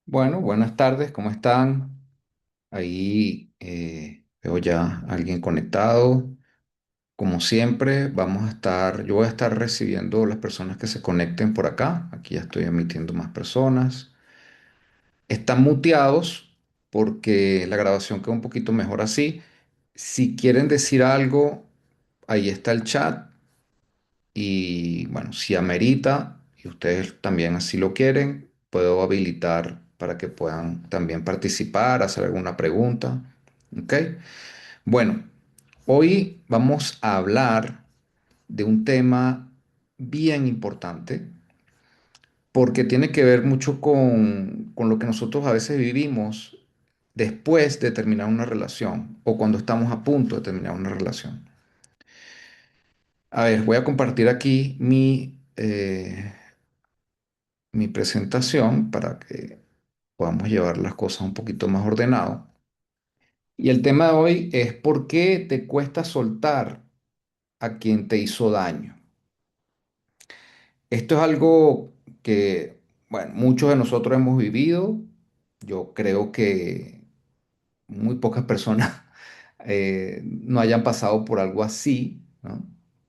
Bueno, buenas tardes, ¿cómo están? Ahí veo ya a alguien conectado. Como siempre, yo voy a estar recibiendo las personas que se conecten por acá. Aquí ya estoy emitiendo más personas. Están muteados porque la grabación queda un poquito mejor así. Si quieren decir algo, ahí está el chat. Y bueno, si amerita y ustedes también así lo quieren, puedo habilitar para que puedan también participar, hacer alguna pregunta. ¿Ok? Bueno, hoy vamos a hablar de un tema bien importante porque tiene que ver mucho con lo que nosotros a veces vivimos después de terminar una relación o cuando estamos a punto de terminar una relación. A ver, voy a compartir aquí mi presentación para que podamos llevar las cosas un poquito más ordenado. Y el tema de hoy es ¿por qué te cuesta soltar a quien te hizo daño? Esto es algo que, bueno, muchos de nosotros hemos vivido. Yo creo que muy pocas personas no hayan pasado por algo así, ¿no?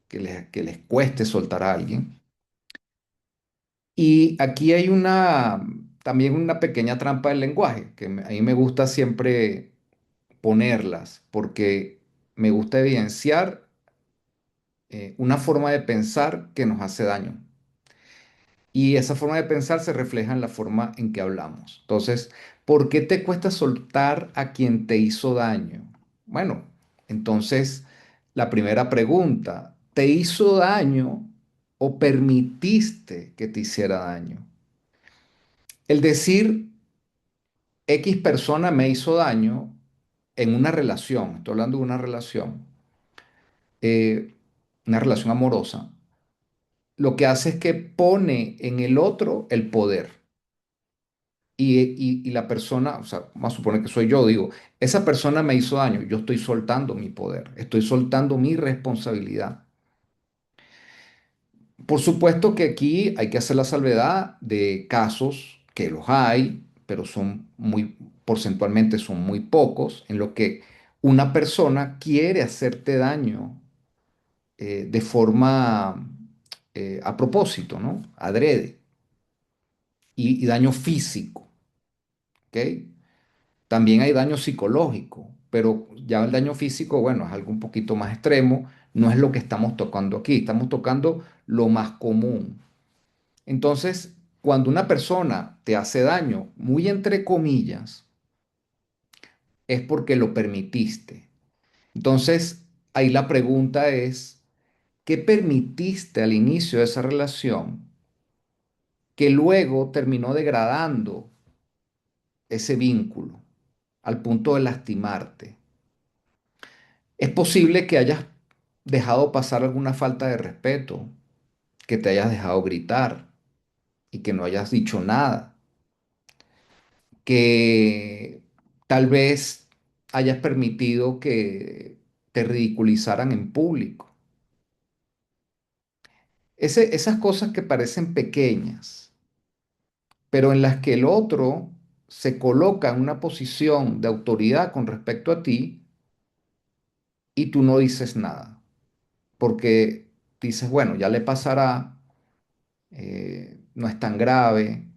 Que les cueste soltar a alguien. Y aquí hay también una pequeña trampa del lenguaje, a mí me gusta siempre ponerlas, porque me gusta evidenciar una forma de pensar que nos hace daño. Y esa forma de pensar se refleja en la forma en que hablamos. Entonces, ¿por qué te cuesta soltar a quien te hizo daño? Bueno, entonces, la primera pregunta, ¿te hizo daño o permitiste que te hiciera daño? El decir X persona me hizo daño en una relación, estoy hablando de eh, una relación amorosa, lo que hace es que pone en el otro el poder. Y la persona, o sea, vamos a suponer que soy yo, digo, esa persona me hizo daño, yo estoy soltando mi poder, estoy soltando mi responsabilidad. Por supuesto que aquí hay que hacer la salvedad de casos que los hay, pero son muy, porcentualmente son muy pocos, en lo que una persona quiere hacerte daño de forma a propósito, ¿no? Adrede y daño físico, ¿ok? También hay daño psicológico, pero ya el daño físico, bueno, es algo un poquito más extremo, no es lo que estamos tocando aquí, estamos tocando lo más común. Entonces, cuando una persona te hace daño, muy entre comillas, es porque lo permitiste. Entonces, ahí la pregunta es, ¿qué permitiste al inicio de esa relación que luego terminó degradando ese vínculo al punto de lastimarte? Es posible que hayas dejado pasar alguna falta de respeto, que te hayas dejado gritar y que no hayas dicho nada, que tal vez hayas permitido que te ridiculizaran en público. Esas cosas que parecen pequeñas, pero en las que el otro se coloca en una posición de autoridad con respecto a ti y tú no dices nada, porque dices, bueno, ya le pasará, no es tan grave,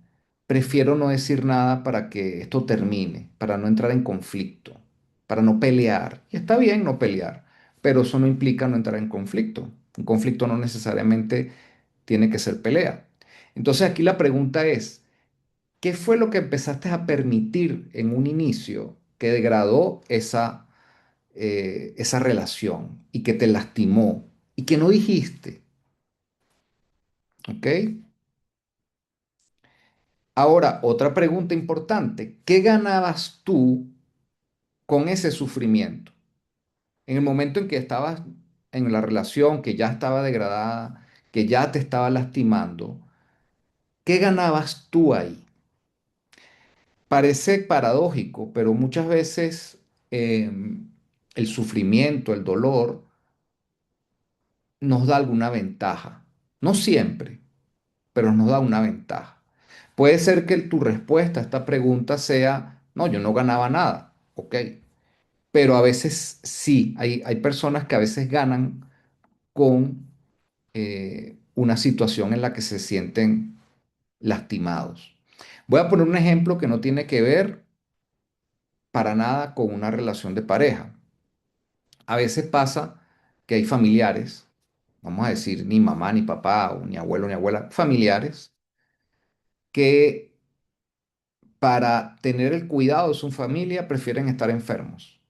prefiero no decir nada para que esto termine, para no entrar en conflicto, para no pelear. Y está bien no pelear, pero eso no implica no entrar en conflicto. Un conflicto no necesariamente tiene que ser pelea. Entonces aquí la pregunta es, ¿qué fue lo que empezaste a permitir en un inicio que degradó esa relación y que te lastimó y que no dijiste? ¿Ok? Ahora, otra pregunta importante, ¿qué ganabas tú con ese sufrimiento? En el momento en que estabas en la relación, que ya estaba degradada, que ya te estaba lastimando, ¿qué ganabas tú ahí? Parece paradójico, pero muchas veces el sufrimiento, el dolor, nos da alguna ventaja. No siempre, pero nos da una ventaja. Puede ser que tu respuesta a esta pregunta sea, no, yo no ganaba nada, ok, pero a veces sí, hay personas que a veces ganan con una situación en la que se sienten lastimados. Voy a poner un ejemplo que no tiene que ver para nada con una relación de pareja. A veces pasa que hay familiares, vamos a decir, ni mamá, ni papá, o ni abuelo, ni abuela, familiares que para tener el cuidado de su familia prefieren estar enfermos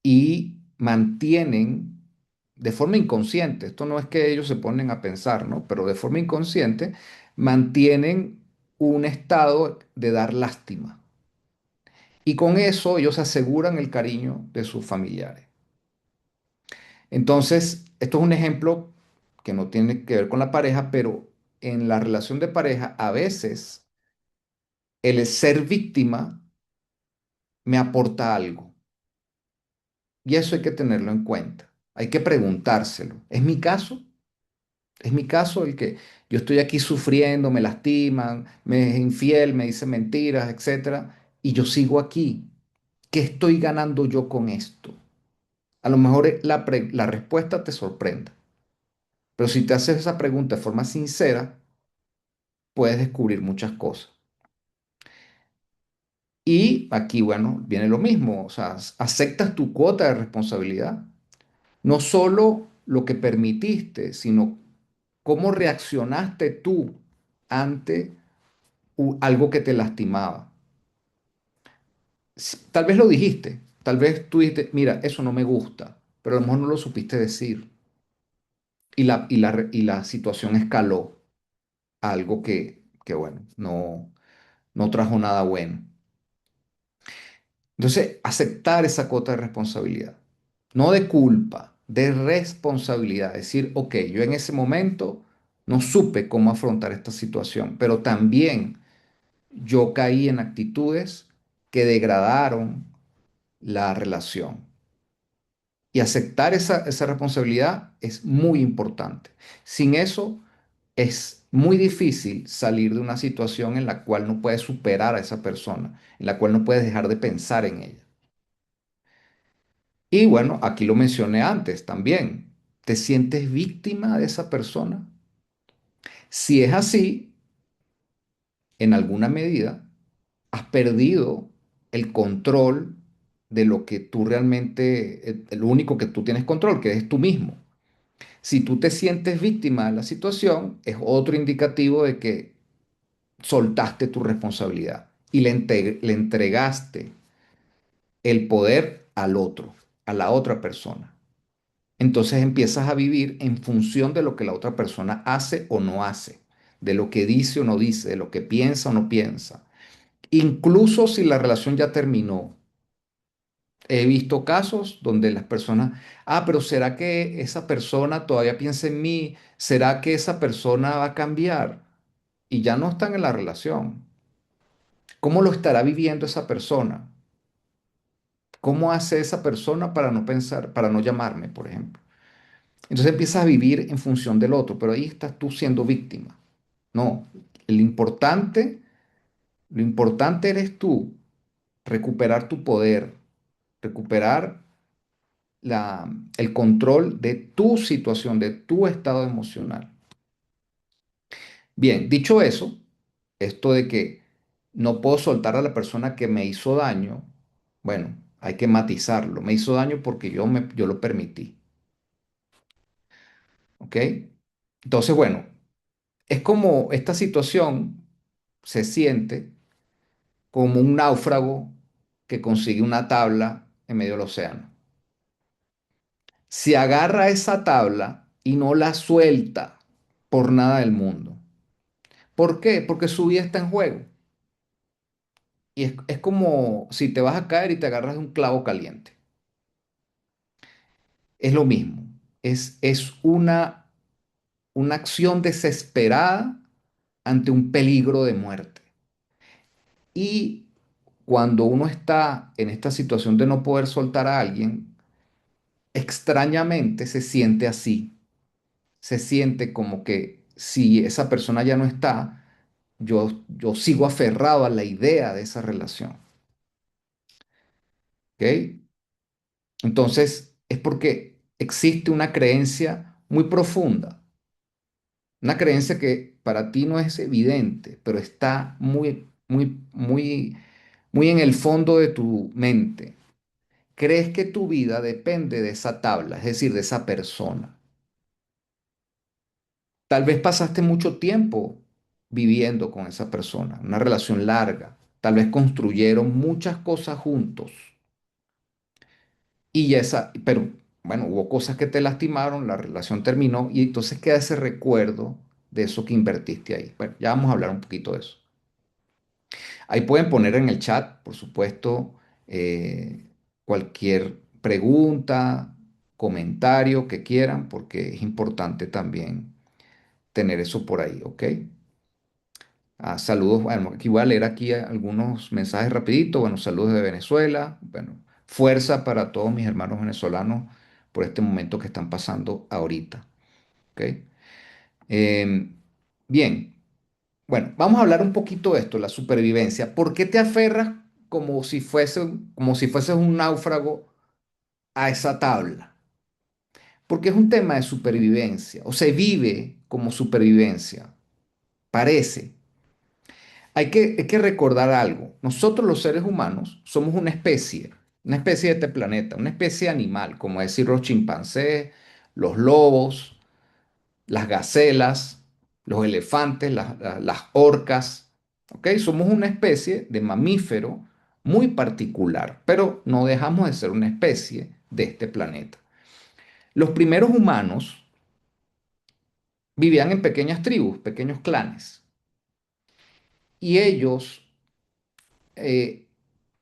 y mantienen de forma inconsciente, esto no es que ellos se ponen a pensar, ¿no? Pero de forma inconsciente mantienen un estado de dar lástima. Y con eso ellos aseguran el cariño de sus familiares. Entonces, esto es un ejemplo que no tiene que ver con la pareja, pero en la relación de pareja a veces el ser víctima me aporta algo. Y eso hay que tenerlo en cuenta. Hay que preguntárselo. ¿Es mi caso? ¿Es mi caso el que yo estoy aquí sufriendo, me lastiman, me es infiel, me dicen mentiras, etcétera, y yo sigo aquí? ¿Qué estoy ganando yo con esto? A lo mejor la respuesta te sorprenda, pero si te haces esa pregunta de forma sincera, puedes descubrir muchas cosas. Y aquí, bueno, viene lo mismo, o sea, aceptas tu cuota de responsabilidad. No solo lo que permitiste, sino cómo reaccionaste tú ante algo que te lastimaba. Tal vez lo dijiste, tal vez tú dijiste, mira, eso no me gusta, pero a lo mejor no lo supiste decir. Y la situación escaló a algo que bueno, no trajo nada bueno. Entonces, aceptar esa cuota de responsabilidad, no de culpa, de responsabilidad. Decir, ok, yo en ese momento no supe cómo afrontar esta situación, pero también yo caí en actitudes que degradaron la relación. Y aceptar esa responsabilidad es muy importante. Sin eso, es muy difícil salir de una situación en la cual no puedes superar a esa persona, en la cual no puedes dejar de pensar en ella. Y bueno, aquí lo mencioné antes también. ¿Te sientes víctima de esa persona? Si es así, en alguna medida, has perdido el control de lo que tú realmente, el único que tú tienes control, que es tú mismo. Si tú te sientes víctima de la situación, es otro indicativo de que soltaste tu responsabilidad y le entregaste el poder al otro, a la otra persona. Entonces empiezas a vivir en función de lo que la otra persona hace o no hace, de lo que dice o no dice, de lo que piensa o no piensa. Incluso si la relación ya terminó. He visto casos donde las personas, pero ¿será que esa persona todavía piensa en mí? ¿Será que esa persona va a cambiar? Y ya no están en la relación. ¿Cómo lo estará viviendo esa persona? ¿Cómo hace esa persona para no pensar, para no llamarme, por ejemplo? Entonces empiezas a vivir en función del otro, pero ahí estás tú siendo víctima. No, lo importante, lo importante eres tú, recuperar tu poder, recuperar el control de tu situación, de tu estado emocional. Bien, dicho eso, esto de que no puedo soltar a la persona que me hizo daño, bueno, hay que matizarlo. Me hizo daño porque yo lo permití, ¿ok? Entonces, bueno, es como esta situación se siente como un náufrago que consigue una tabla en medio del océano. Se agarra a esa tabla y no la suelta por nada del mundo. ¿Por qué? Porque su vida está en juego. Y es como si te vas a caer y te agarras de un clavo caliente. Es lo mismo. Es una acción desesperada ante un peligro de muerte. Y cuando uno está en esta situación de no poder soltar a alguien, extrañamente se siente así. Se siente como que si esa persona ya no está, yo sigo aferrado a la idea de esa relación. ¿Ok? Entonces, es porque existe una creencia muy profunda, una creencia que para ti no es evidente, pero está muy en el fondo de tu mente. Crees que tu vida depende de esa tabla, es decir, de esa persona. Tal vez pasaste mucho tiempo viviendo con esa persona, una relación larga. Tal vez construyeron muchas cosas juntos. Pero bueno, hubo cosas que te lastimaron, la relación terminó y entonces queda ese recuerdo de eso que invertiste ahí. Bueno, ya vamos a hablar un poquito de eso. Ahí pueden poner en el chat, por supuesto, cualquier pregunta, comentario que quieran, porque es importante también tener eso por ahí, ¿ok? Saludos, bueno, aquí voy a leer aquí algunos mensajes rapidito. Bueno, saludos de Venezuela. Bueno, fuerza para todos mis hermanos venezolanos por este momento que están pasando ahorita, ¿ok? Em, bien, bueno, vamos a hablar un poquito de esto, la supervivencia. ¿Por qué te aferras como si fueses un náufrago a esa tabla? Porque es un tema de supervivencia, o se vive como supervivencia, parece. Hay que recordar algo. Nosotros los seres humanos somos una especie de este planeta, una especie animal, como decir los chimpancés, los lobos, las gacelas, los elefantes, las orcas. ¿Ok? Somos una especie de mamífero muy particular, pero no dejamos de ser una especie de este planeta. Los primeros humanos vivían en pequeñas tribus, pequeños clanes, y ellos eh,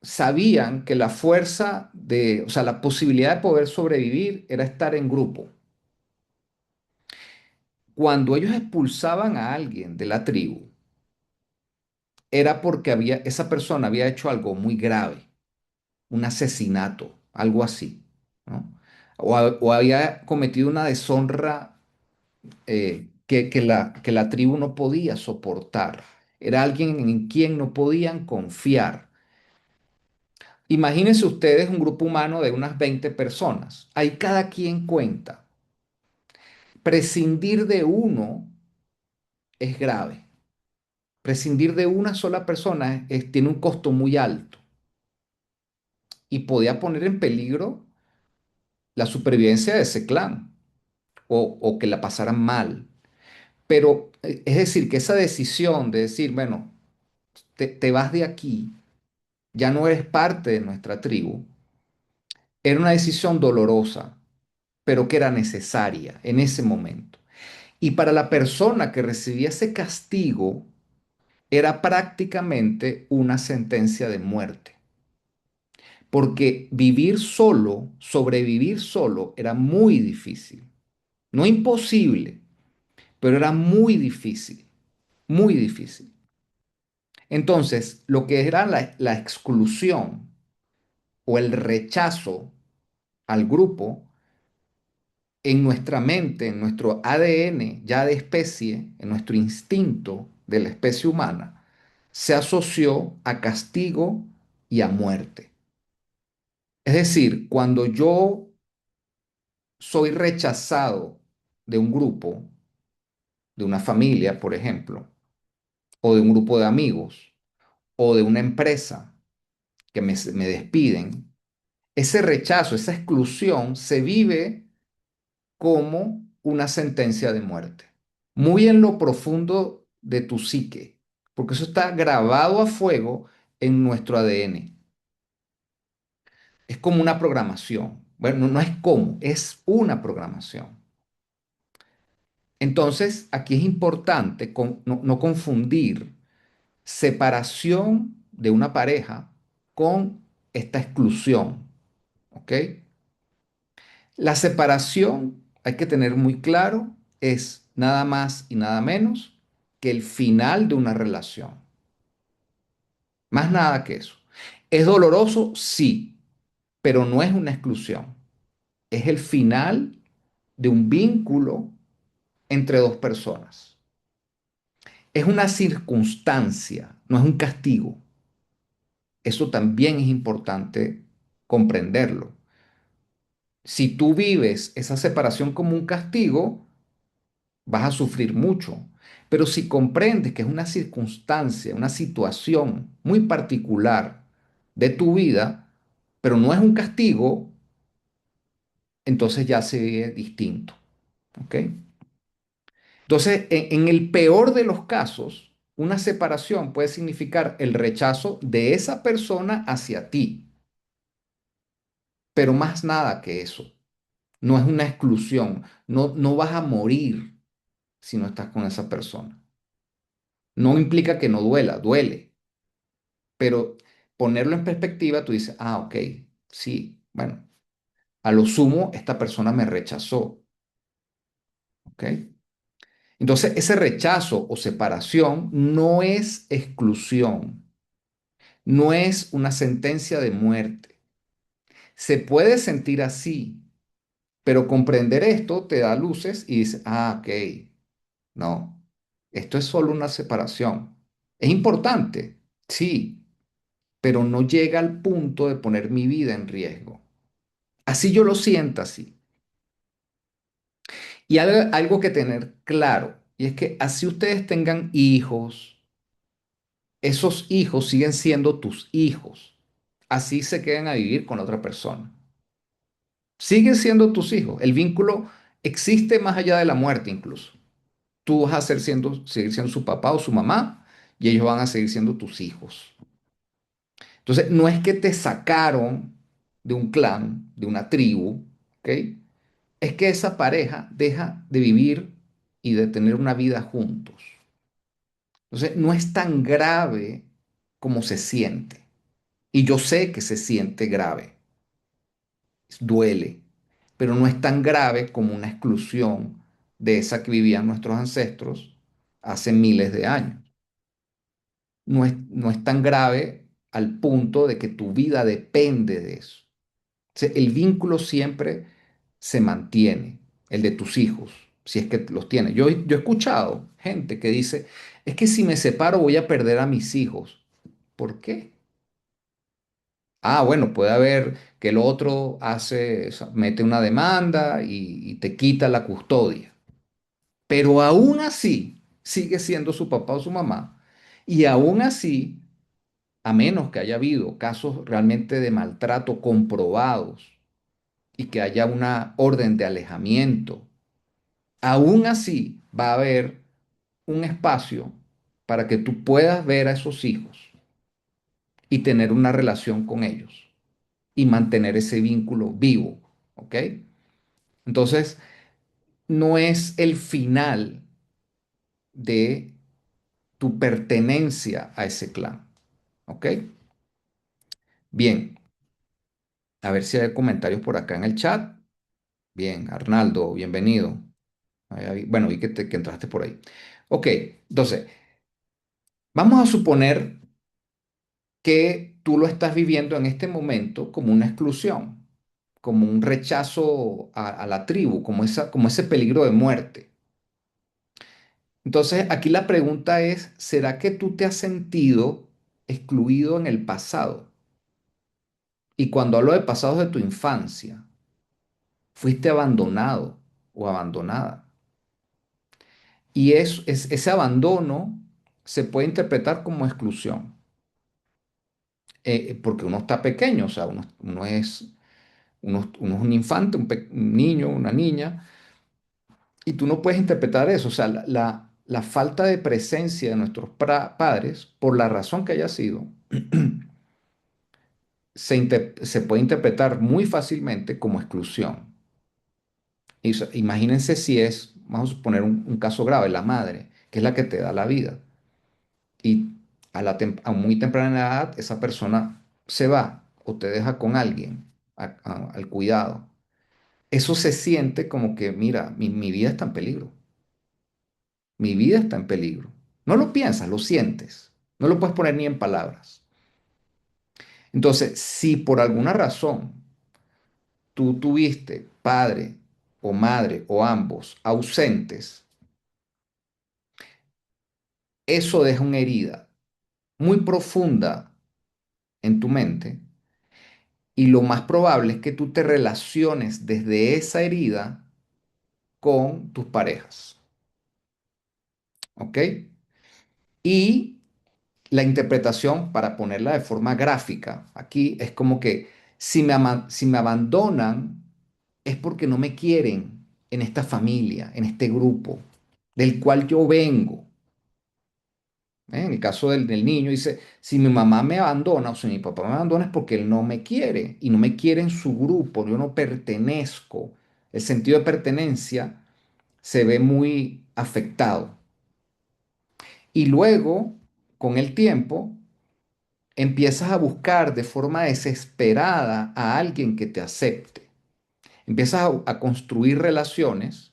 sabían que la fuerza o sea, la posibilidad de poder sobrevivir era estar en grupo. Cuando ellos expulsaban a alguien de la tribu, era porque esa persona había hecho algo muy grave, un asesinato, algo así, ¿no? O había cometido una deshonra que la tribu no podía soportar. Era alguien en quien no podían confiar. Imagínense ustedes un grupo humano de unas 20 personas. Ahí cada quien cuenta. Prescindir de uno es grave. Prescindir de una sola persona tiene un costo muy alto y podía poner en peligro la supervivencia de ese clan o que la pasaran mal. Pero es decir, que esa decisión de decir, bueno, te vas de aquí, ya no eres parte de nuestra tribu, era una decisión dolorosa, pero que era necesaria en ese momento. Y para la persona que recibía ese castigo, era prácticamente una sentencia de muerte. Porque vivir solo, sobrevivir solo, era muy difícil. No imposible, pero era muy difícil, muy difícil. Entonces, lo que era la exclusión o el rechazo al grupo, en nuestra mente, en nuestro ADN ya de especie, en nuestro instinto de la especie humana, se asoció a castigo y a muerte. Es decir, cuando yo soy rechazado de un grupo, de una familia, por ejemplo, o de un grupo de amigos, o de una empresa que me despiden, ese rechazo, esa exclusión se vive como una sentencia de muerte, muy en lo profundo de tu psique, porque eso está grabado a fuego en nuestro ADN. Es como una programación. Bueno, no es como, es una programación. Entonces, aquí es importante no confundir separación de una pareja con esta exclusión, ¿ok? La separación, hay que tener muy claro, es nada más y nada menos que el final de una relación. Más nada que eso. ¿Es doloroso? Sí, pero no es una exclusión. Es el final de un vínculo entre dos personas. Es una circunstancia, no es un castigo. Eso también es importante comprenderlo. Si tú vives esa separación como un castigo, vas a sufrir mucho. Pero si comprendes que es una circunstancia, una situación muy particular de tu vida, pero no es un castigo, entonces ya se ve distinto. ¿Ok? Entonces, en el peor de los casos, una separación puede significar el rechazo de esa persona hacia ti, pero más nada que eso. No es una exclusión. No, no vas a morir si no estás con esa persona. No implica que no duela, duele, pero ponerlo en perspectiva, tú dices, ah, ok, sí, bueno, a lo sumo esta persona me rechazó, ¿ok? Entonces, ese rechazo o separación no es exclusión, no es una sentencia de muerte. Se puede sentir así, pero comprender esto te da luces y dices, ah, ok, no, esto es solo una separación. Es importante, sí, pero no llega al punto de poner mi vida en riesgo. Así yo lo siento así. Y algo que tener claro, y es que así ustedes tengan hijos, esos hijos siguen siendo tus hijos. Así se queden a vivir con otra persona. Siguen siendo tus hijos. El vínculo existe más allá de la muerte incluso. Tú vas a seguir siendo su papá o su mamá y ellos van a seguir siendo tus hijos. Entonces, no es que te sacaron de un clan, de una tribu, ¿ok? Es que esa pareja deja de vivir y de tener una vida juntos. Entonces, no es tan grave como se siente. Y yo sé que se siente grave, duele, pero no es tan grave como una exclusión de esa que vivían nuestros ancestros hace miles de años. No es tan grave al punto de que tu vida depende de eso. O sea, el vínculo siempre se mantiene, el de tus hijos, si es que los tienes. Yo he escuchado gente que dice, es que si me separo voy a perder a mis hijos. ¿Por qué? Ah, bueno, puede haber que el otro hace, o sea, mete una demanda y te quita la custodia. Pero aún así sigue siendo su papá o su mamá. Y aún así, a menos que haya habido casos realmente de maltrato comprobados y que haya una orden de alejamiento, aún así va a haber un espacio para que tú puedas ver a esos hijos y tener una relación con ellos y mantener ese vínculo vivo, ¿ok? Entonces, no es el final de tu pertenencia a ese clan, ¿ok? Bien, a ver si hay comentarios por acá en el chat. Bien, Arnaldo, bienvenido. Bueno, vi que entraste por ahí. Ok, entonces, vamos a suponer que tú lo estás viviendo en este momento como una exclusión, como un rechazo a la tribu, como ese peligro de muerte. Entonces, aquí la pregunta es, ¿será que tú te has sentido excluido en el pasado? Y cuando hablo de pasado de tu infancia, fuiste abandonado o abandonada. Y ese abandono se puede interpretar como exclusión, porque uno está pequeño, o sea, uno es un infante, un niño, una niña, y tú no puedes interpretar eso, o sea, la falta de presencia de nuestros padres, por la razón que haya sido, se puede interpretar muy fácilmente como exclusión. Imagínense si es, vamos a suponer un caso grave, la madre, que es la que te da la vida, y a muy temprana edad esa persona se va o te deja con alguien al cuidado. Eso se siente como que, mira, mi vida está en peligro, mi vida está en peligro. No lo piensas, lo sientes, no lo puedes poner ni en palabras. Entonces, si por alguna razón tú tuviste padre o madre o ambos ausentes, eso deja una herida muy profunda en tu mente y lo más probable es que tú te relaciones desde esa herida con tus parejas, ¿ok? Y la interpretación, para ponerla de forma gráfica, aquí es como que si me abandonan es porque no me quieren en esta familia, en este grupo del cual yo vengo. En el caso del niño, dice, si mi mamá me abandona o si mi papá me abandona es porque él no me quiere y no me quiere en su grupo, yo no pertenezco. El sentido de pertenencia se ve muy afectado. Y luego, con el tiempo, empiezas a buscar de forma desesperada a alguien que te acepte. Empiezas a construir relaciones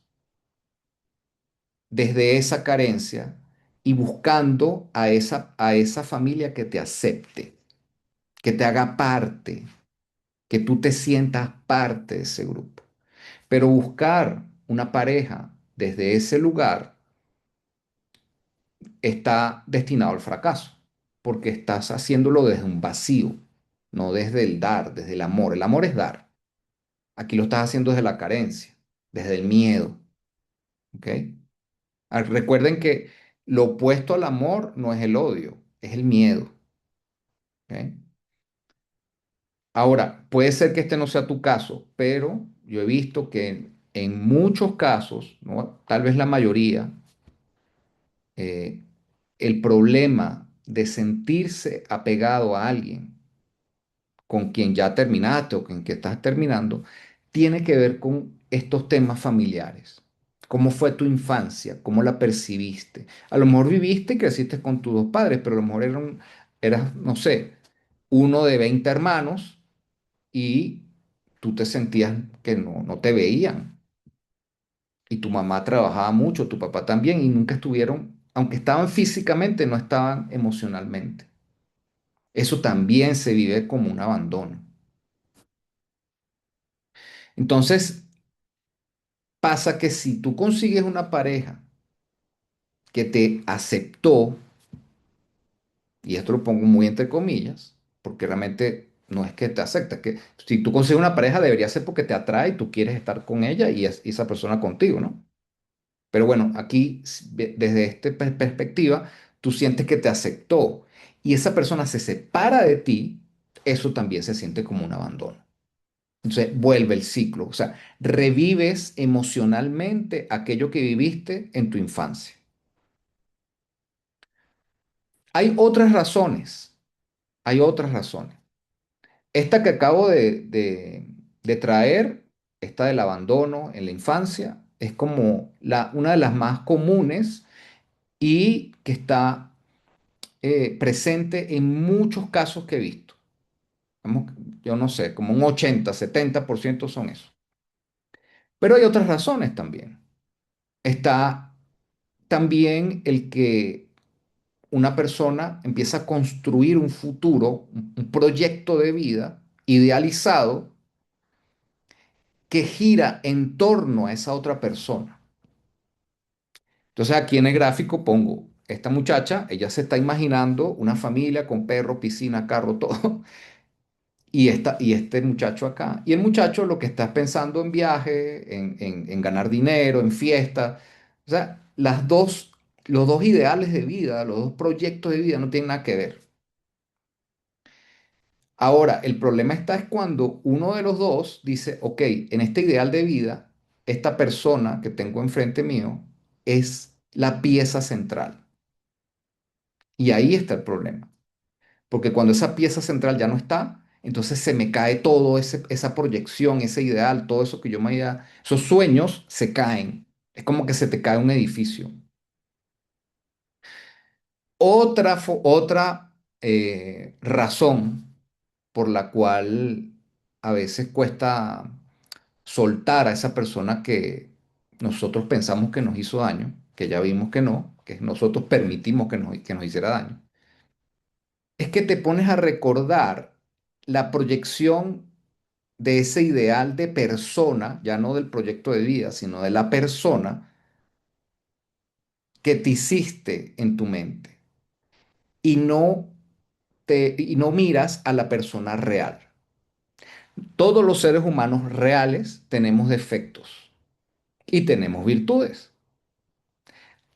desde esa carencia y buscando a esa familia que te acepte, que te haga parte, que tú te sientas parte de ese grupo. Pero buscar una pareja desde ese lugar está destinado al fracaso, porque estás haciéndolo desde un vacío, no desde el dar, desde el amor. El amor es dar. Aquí lo estás haciendo desde la carencia, desde el miedo, ¿ok? Recuerden que lo opuesto al amor no es el odio, es el miedo, ¿ok? Ahora, puede ser que este no sea tu caso, pero yo he visto que en muchos casos, ¿no? Tal vez la mayoría, eh, el problema de sentirse apegado a alguien con quien ya terminaste o con quien estás terminando, tiene que ver con estos temas familiares. ¿Cómo fue tu infancia? ¿Cómo la percibiste? A lo mejor viviste y creciste con tus dos padres, pero a lo mejor eras, no sé, uno de 20 hermanos y tú te sentías que no te veían. Y tu mamá trabajaba mucho, tu papá también, y nunca estuvieron, aunque estaban físicamente, no estaban emocionalmente. Eso también se vive como un abandono. Entonces, pasa que si tú consigues una pareja que te aceptó, y esto lo pongo muy entre comillas, porque realmente no es que te acepta, es que si tú consigues una pareja debería ser porque te atrae y tú quieres estar con ella y esa persona contigo, ¿no? Pero bueno, aquí desde esta perspectiva, tú sientes que te aceptó y esa persona se separa de ti, eso también se siente como un abandono. Entonces vuelve el ciclo, o sea, revives emocionalmente aquello que viviste en tu infancia. Hay otras razones, hay otras razones. Esta que acabo de traer, esta del abandono en la infancia, es como una de las más comunes y que está presente en muchos casos que he visto. Vamos, yo no sé, como un 80-70% son eso. Pero hay otras razones también. Está también el que una persona empieza a construir un futuro, un proyecto de vida idealizado que gira en torno a esa otra persona. Entonces aquí en el gráfico pongo, esta muchacha, ella se está imaginando una familia con perro, piscina, carro, todo, y este muchacho acá. Y el muchacho lo que está pensando en viaje, en ganar dinero, en fiesta. O sea, los dos ideales de vida, los dos proyectos de vida no tienen nada que ver. Ahora, el problema está es cuando uno de los dos dice, ok, en este ideal de vida, esta persona que tengo enfrente mío es la pieza central. Y ahí está el problema. Porque cuando esa pieza central ya no está, entonces se me cae todo esa proyección, ese ideal, todo eso que yo me había, esos sueños se caen. Es como que se te cae un edificio. Otra razón por la cual a veces cuesta soltar a esa persona que nosotros pensamos que nos hizo daño, que ya vimos que no, que nosotros permitimos que nos hiciera daño, es que te pones a recordar la proyección de ese ideal de persona, ya no del proyecto de vida, sino de la persona que te hiciste en tu mente y no miras a la persona real. Todos los seres humanos reales tenemos defectos y tenemos virtudes.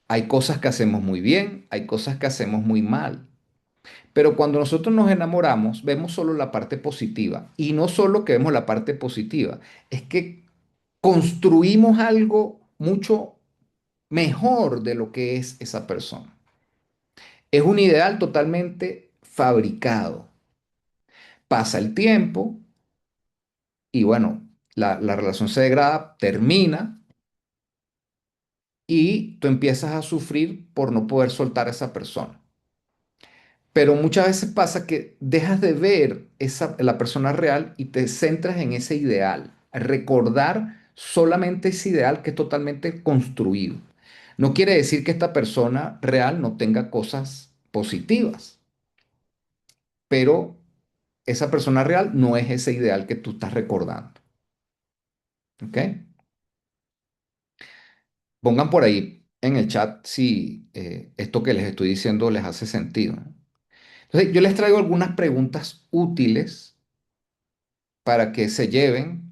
Hay cosas que hacemos muy bien, hay cosas que hacemos muy mal. Pero cuando nosotros nos enamoramos, vemos solo la parte positiva. Y no solo que vemos la parte positiva, es que construimos algo mucho mejor de lo que es esa persona. Es un ideal totalmente fabricado. Pasa el tiempo y bueno, la relación se degrada, termina y tú empiezas a sufrir por no poder soltar a esa persona. Pero muchas veces pasa que dejas de ver la persona real y te centras en ese ideal, recordar solamente ese ideal que es totalmente construido. No quiere decir que esta persona real no tenga cosas positivas, pero esa persona real no es ese ideal que tú estás recordando. ¿Ok? Pongan por ahí en el chat si esto que les estoy diciendo les hace sentido, ¿no? Entonces, yo les traigo algunas preguntas útiles para que se lleven.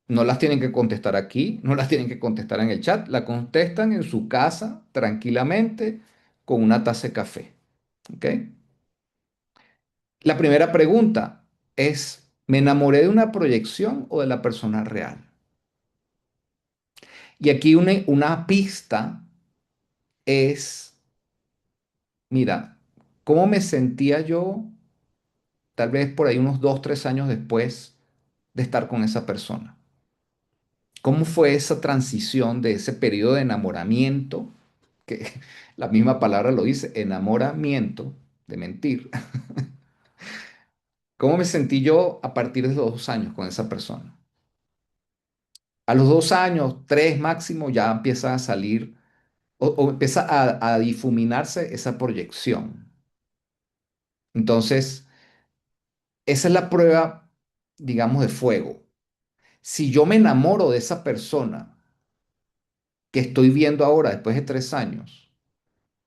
No las tienen que contestar aquí, no las tienen que contestar en el chat, la contestan en su casa tranquilamente con una taza de café. ¿Ok? La primera pregunta es, ¿me enamoré de una proyección o de la persona real? Y aquí una pista es, mira, ¿cómo me sentía yo tal vez por ahí unos 2, 3 años después de estar con esa persona? ¿Cómo fue esa transición de ese periodo de enamoramiento, que la misma palabra lo dice, enamoramiento, de mentir? ¿Cómo me sentí yo a partir de los 2 años con esa persona? A los 2 años, tres máximo, ya empieza a salir o empieza a difuminarse esa proyección. Entonces, esa es la prueba, digamos, de fuego. Si yo me enamoro de esa persona que estoy viendo ahora después de 3 años,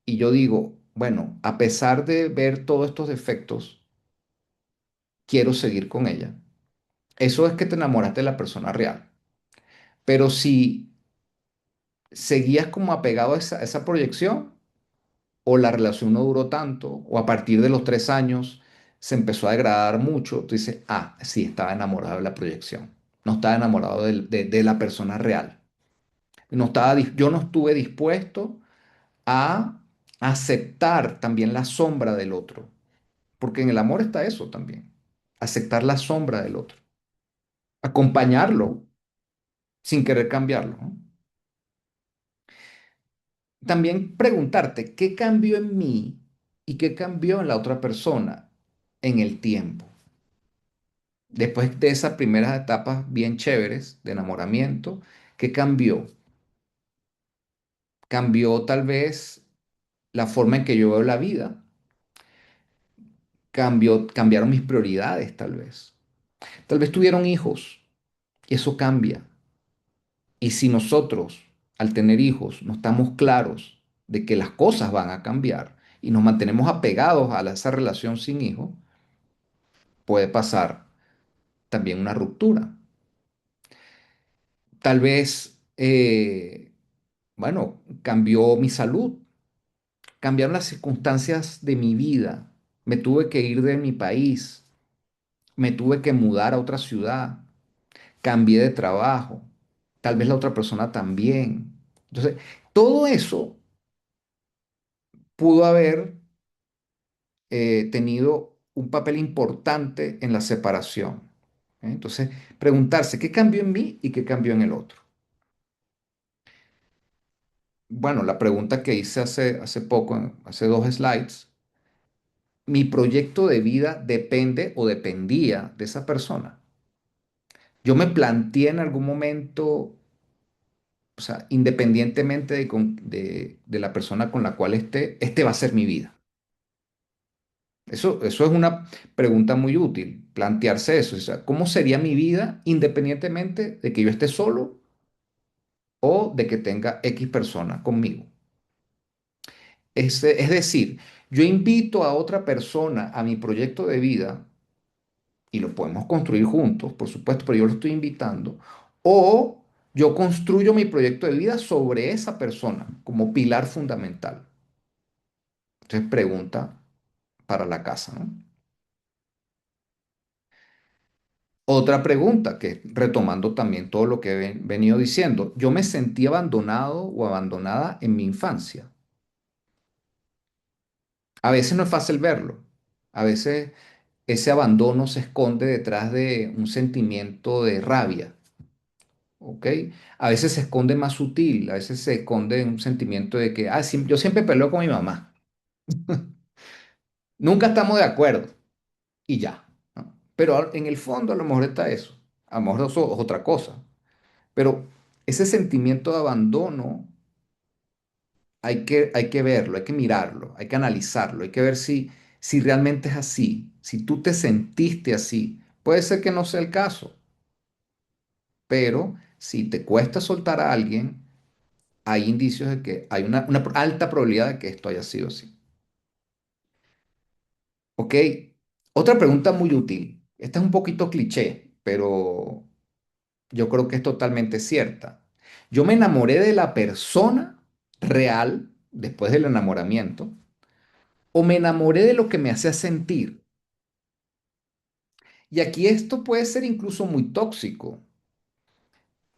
y yo digo, bueno, a pesar de ver todos estos defectos, quiero seguir con ella. Eso es que te enamoraste de la persona real. Pero si seguías como apegado a esa proyección, o la relación no duró tanto, o a partir de los 3 años se empezó a degradar mucho, tú dices, ah, sí, estaba enamorado de la proyección. No estaba enamorado de la persona real. Yo no estuve dispuesto a aceptar también la sombra del otro. Porque en el amor está eso también. Aceptar la sombra del otro. Acompañarlo sin querer cambiarlo, ¿no? También preguntarte qué cambió en mí y qué cambió en la otra persona en el tiempo. Después de esas primeras etapas bien chéveres de enamoramiento, ¿qué cambió? Cambió tal vez la forma en que yo veo la vida. Cambiaron mis prioridades tal vez. Tal vez tuvieron hijos y eso cambia. Y si nosotros, al tener hijos, no estamos claros de que las cosas van a cambiar y nos mantenemos apegados a esa relación sin hijos, puede pasar también una ruptura. Tal vez, bueno, cambió mi salud, cambiaron las circunstancias de mi vida. Me tuve que ir de mi país, me tuve que mudar a otra ciudad, cambié de trabajo, tal vez la otra persona también. Entonces, todo eso pudo haber tenido un papel importante en la separación. ¿Eh? Entonces, preguntarse qué cambió en mí y qué cambió en el otro. Bueno, la pregunta que hice hace poco, hace 2 slides, ¿mi proyecto de vida depende o dependía de esa persona? Yo me planteé en algún momento, o sea, independientemente de la persona con la cual esté, este va a ser mi vida. Eso es una pregunta muy útil, plantearse eso. O sea, ¿cómo sería mi vida independientemente de que yo esté solo o de que tenga X persona conmigo? Es decir, yo invito a otra persona a mi proyecto de vida y lo podemos construir juntos, por supuesto, pero yo lo estoy invitando, o yo construyo mi proyecto de vida sobre esa persona como pilar fundamental. Entonces, pregunta para la casa, ¿no? Otra pregunta, que retomando también todo lo que he venido diciendo, yo me sentí abandonado o abandonada en mi infancia. A veces no es fácil verlo. A veces ese abandono se esconde detrás de un sentimiento de rabia, ¿ok? A veces se esconde más sutil, a veces se esconde en un sentimiento de que, yo siempre peleo con mi mamá. Nunca estamos de acuerdo y ya, ¿no? Pero en el fondo a lo mejor está eso. A lo mejor eso es otra cosa. Pero ese sentimiento de abandono hay que verlo, hay que mirarlo, hay que analizarlo, hay que ver si realmente es así, si tú te sentiste así. Puede ser que no sea el caso, pero si te cuesta soltar a alguien, hay indicios de que hay una alta probabilidad de que esto haya sido así. ¿Ok? Otra pregunta muy útil. Esta es un poquito cliché, pero yo creo que es totalmente cierta. Yo me enamoré de la persona real después del enamoramiento o me enamoré de lo que me hacía sentir. Y aquí esto puede ser incluso muy tóxico.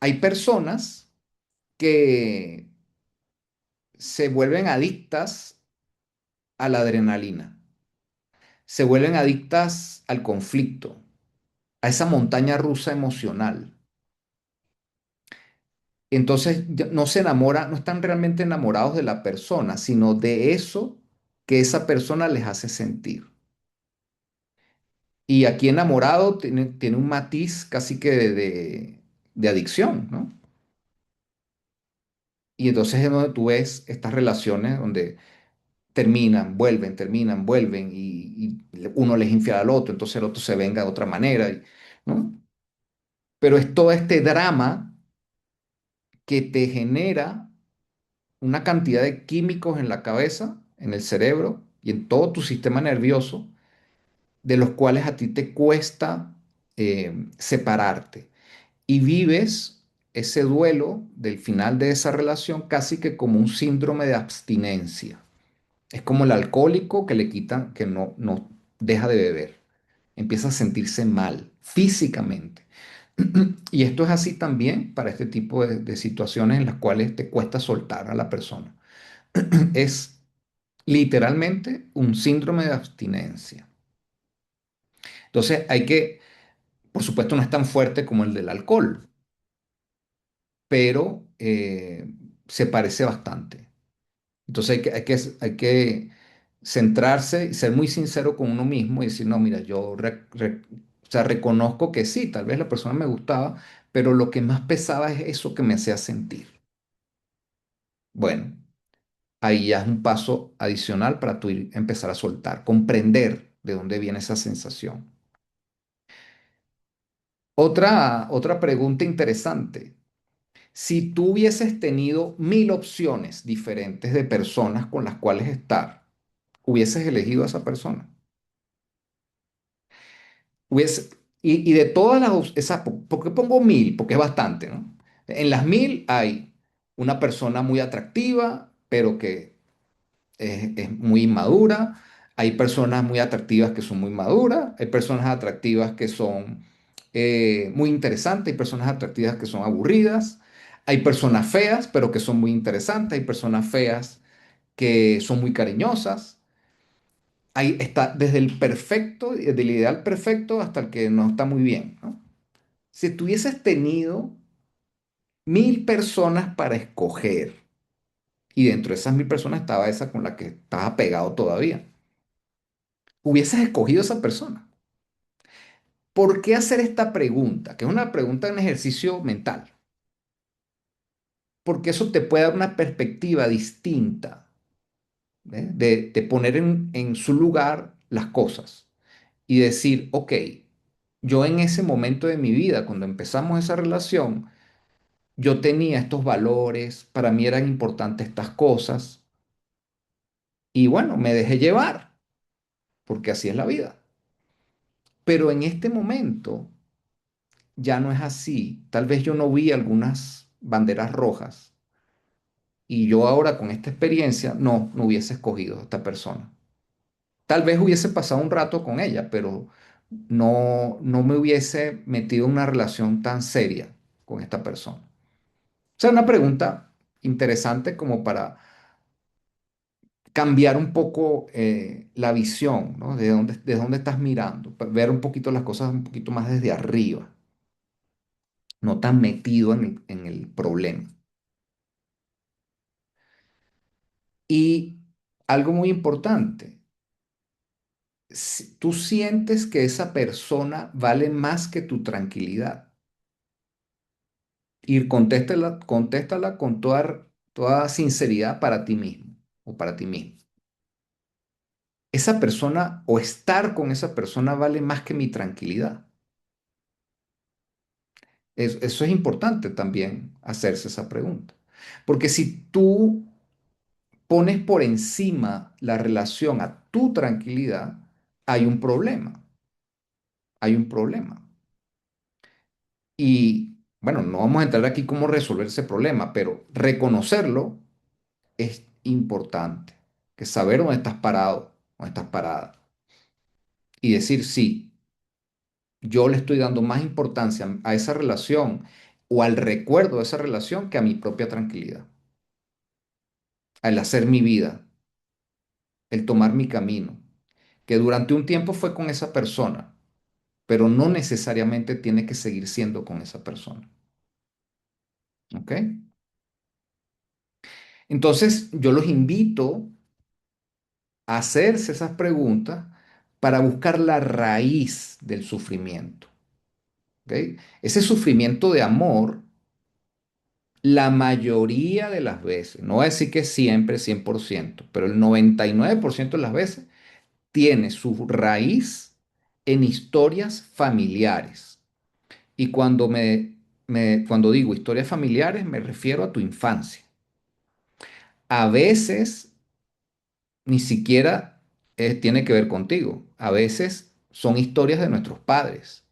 Hay personas que se vuelven adictas a la adrenalina, se vuelven adictas al conflicto, a esa montaña rusa emocional. Entonces no se enamora, no están realmente enamorados de la persona, sino de eso que esa persona les hace sentir. Y aquí enamorado tiene un matiz casi que de adicción, ¿no? Y entonces es donde tú ves estas relaciones donde terminan, vuelven y uno les infiel al otro, entonces el otro se venga de otra manera, ¿no? Pero es todo este drama que te genera una cantidad de químicos en la cabeza, en el cerebro y en todo tu sistema nervioso, de los cuales a ti te cuesta separarte. Y vives ese duelo del final de esa relación casi que como un síndrome de abstinencia. Es como el alcohólico que le quitan, que no deja de beber. Empieza a sentirse mal físicamente. Y esto es así también para este tipo de situaciones en las cuales te cuesta soltar a la persona. Es literalmente un síndrome de abstinencia. Entonces hay que, por supuesto, no es tan fuerte como el del alcohol, pero se parece bastante. Entonces hay que centrarse y ser muy sincero con uno mismo y decir, no, mira, o sea, reconozco que sí, tal vez la persona me gustaba, pero lo que más pesaba es eso que me hacía sentir. Bueno, ahí ya es un paso adicional para tú empezar a soltar, comprender de dónde viene esa sensación. Otra pregunta interesante. Si tú hubieses tenido 1000 opciones diferentes de personas con las cuales estar, ¿hubieses elegido a esa persona? Hubiese, y de todas esas, ¿por qué pongo 1000? Porque es bastante, ¿no? En las 1000 hay una persona muy atractiva, pero que es muy inmadura. Hay personas muy atractivas que son muy maduras. Hay personas atractivas que son muy interesantes. Hay personas atractivas que son aburridas. Hay personas feas, pero que son muy interesantes. Hay personas feas que son muy cariñosas. Ahí está desde el perfecto, del ideal perfecto hasta el que no está muy bien, ¿no? Si tuvieses tenido 1000 personas para escoger y dentro de esas 1000 personas estaba esa con la que estaba pegado todavía, hubieses escogido esa persona. ¿Por qué hacer esta pregunta? Que es una pregunta, un ejercicio mental. Porque eso te puede dar una perspectiva distinta, ¿eh? De poner en su lugar las cosas y decir, ok, yo en ese momento de mi vida, cuando empezamos esa relación, yo tenía estos valores, para mí eran importantes estas cosas, Y bueno, me dejé llevar, porque así es la vida. Pero en este momento ya no es así. Tal vez yo no vi algunas banderas rojas y yo ahora con esta experiencia no hubiese escogido a esta persona. Tal vez hubiese pasado un rato con ella, pero no me hubiese metido en una relación tan seria con esta persona. O sea, una pregunta interesante como para cambiar un poco la visión, ¿no? De dónde estás mirando, para ver un poquito las cosas un poquito más desde arriba, no tan metido en el problema. Y algo muy importante, si tú sientes que esa persona vale más que tu tranquilidad, y contéstala con toda sinceridad para ti mismo o para ti mismo. Esa persona o estar con esa persona vale más que mi tranquilidad. Eso es importante también hacerse esa pregunta. Porque si tú pones por encima la relación a tu tranquilidad, hay un problema, hay un problema. Y bueno, no vamos a entrar aquí cómo resolver ese problema, pero reconocerlo es importante. Que saber dónde estás parado, dónde estás parada. Y decir, sí, yo le estoy dando más importancia a esa relación o al recuerdo de esa relación que a mi propia tranquilidad. Al hacer mi vida, el tomar mi camino, que durante un tiempo fue con esa persona, pero no necesariamente tiene que seguir siendo con esa persona. ¿Ok? Entonces, yo los invito a hacerse esas preguntas para buscar la raíz del sufrimiento. ¿Ok? Ese sufrimiento de amor, la mayoría de las veces, no voy a decir que siempre, 100%, pero el 99% de las veces tiene su raíz en historias familiares. Y cuando digo historias familiares, me refiero a tu infancia. A veces ni siquiera tiene que ver contigo. A veces son historias de nuestros padres.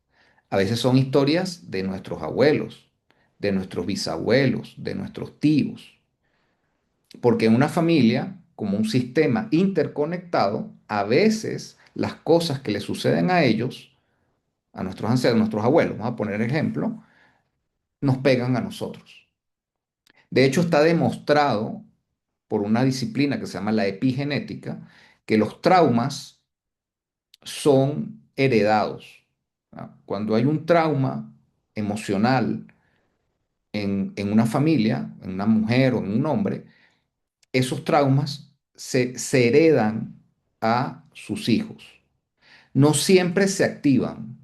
A veces son historias de nuestros abuelos, de nuestros bisabuelos, de nuestros tíos. Porque en una familia, como un sistema interconectado, a veces las cosas que le suceden a ellos, a nuestros ancestros, a nuestros abuelos, vamos a poner ejemplo, nos pegan a nosotros. De hecho, está demostrado por una disciplina que se llama la epigenética que los traumas son heredados. ¿Ah? Cuando hay un trauma emocional en una familia, en una mujer o en un hombre, esos traumas se heredan a sus hijos. No siempre se activan,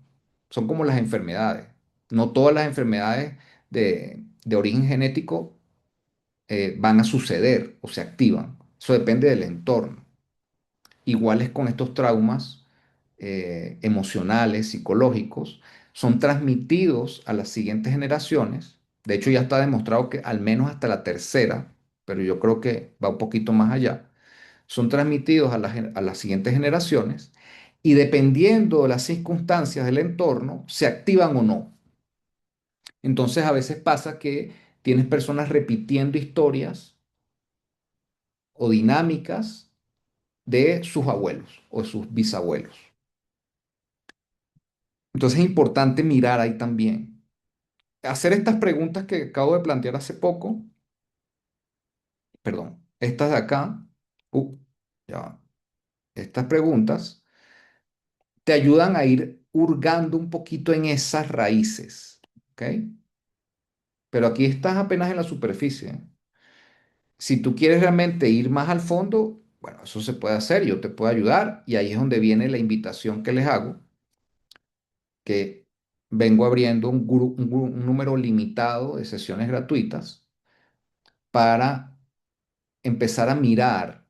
son como las enfermedades. No todas las enfermedades de origen genético van a suceder o se activan. Eso depende del entorno. Igual es con estos traumas emocionales, psicológicos, son transmitidos a las siguientes generaciones. De hecho, ya está demostrado que al menos hasta la tercera, pero yo creo que va un poquito más allá, son transmitidos a las siguientes generaciones y dependiendo de las circunstancias del entorno, se activan o no. Entonces, a veces pasa que tienes personas repitiendo historias o dinámicas de sus abuelos o de sus bisabuelos. Entonces es importante mirar ahí también. Hacer estas preguntas que acabo de plantear hace poco, perdón, estas de acá, uh, ya va. Estas preguntas te ayudan a ir hurgando un poquito en esas raíces, ¿ok? Pero aquí estás apenas en la superficie. ¿Eh? Si tú quieres realmente ir más al fondo, bueno, eso se puede hacer, yo te puedo ayudar y ahí es donde viene la invitación que les hago, que vengo abriendo un número limitado de sesiones gratuitas para empezar a mirar,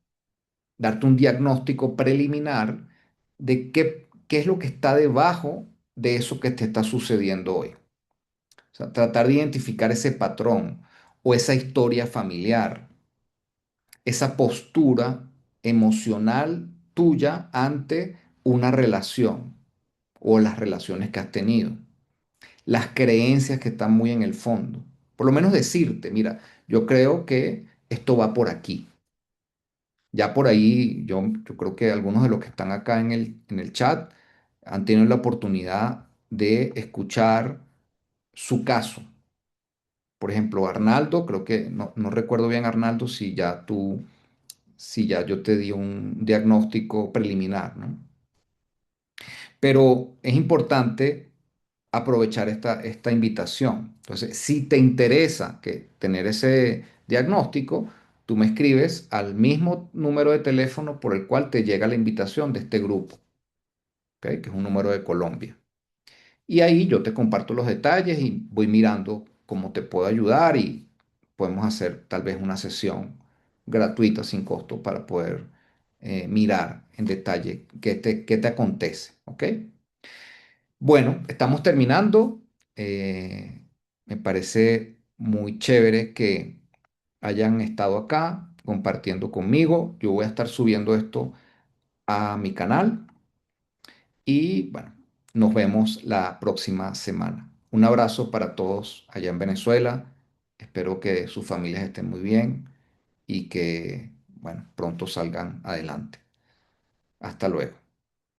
darte un diagnóstico preliminar de qué es lo que está debajo de eso que te está sucediendo hoy. O sea, tratar de identificar ese patrón o esa historia familiar, esa postura emocional tuya ante una relación o las relaciones que has tenido, las creencias que están muy en el fondo. Por lo menos decirte, mira, yo creo que esto va por aquí. Ya por ahí, yo creo que algunos de los que están acá en el chat han tenido la oportunidad de escuchar su caso. Por ejemplo, Arnaldo, creo que no recuerdo bien, Arnaldo, si ya yo te di un diagnóstico preliminar, ¿no? Pero es importante aprovechar esta invitación. Entonces, si te interesa tener ese diagnóstico, tú me escribes al mismo número de teléfono por el cual te llega la invitación de este grupo, ¿ok? Que es un número de Colombia. Y ahí yo te comparto los detalles y voy mirando cómo te puedo ayudar y podemos hacer tal vez una sesión gratuita sin costo para poder mirar en detalle qué te acontece, ¿ok? Bueno, estamos terminando. Me parece muy chévere que hayan estado acá compartiendo conmigo. Yo voy a estar subiendo esto a mi canal y bueno, nos vemos la próxima semana. Un abrazo para todos allá en Venezuela. Espero que sus familias estén muy bien y que, bueno, pronto salgan adelante. Hasta luego.